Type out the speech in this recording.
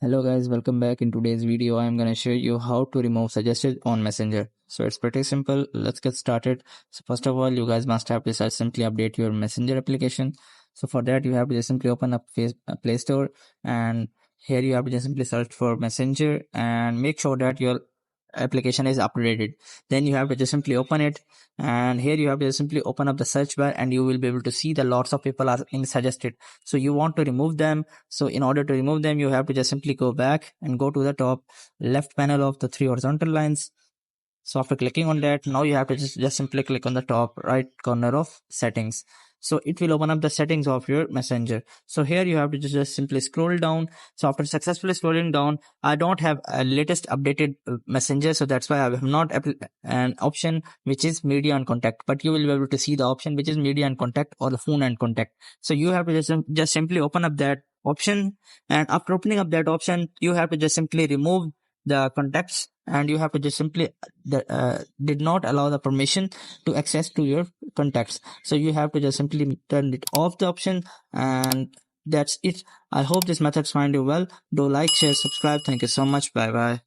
Hello guys, welcome back. In today's video, I'm gonna show you how to remove suggested on Messenger. So it's pretty simple. Let's get started. So first of all, you guys must have to simply update your Messenger application. So for that, you have to just simply open up Play Store, and here you have to just simply search for Messenger and make sure that your application is updated. Then you have to just simply open it, and here you have to just simply open up the search bar, and you will be able to see the lots of people are being suggested. So you want to remove them. So in order to remove them, you have to just simply go back and go to the top left panel of the three horizontal lines. So after clicking on that, now you have to just simply click on the top right corner of settings. So it will open up the settings of your messenger. So here you have to just simply scroll down. So after successfully scrolling down, I don't have a latest updated messenger. So that's why I have not an option which is media and contact, but you will be able to see the option which is media and contact or the phone and contact. So you have to just simply open up that option. And after opening up that option, you have to just simply remove the contacts, and you have to just simply did not allow the permission to access to your contacts. So you have to just simply turn it off the option, and that's it. I hope this method find you well. Do like, share, subscribe. Thank you so much. Bye bye.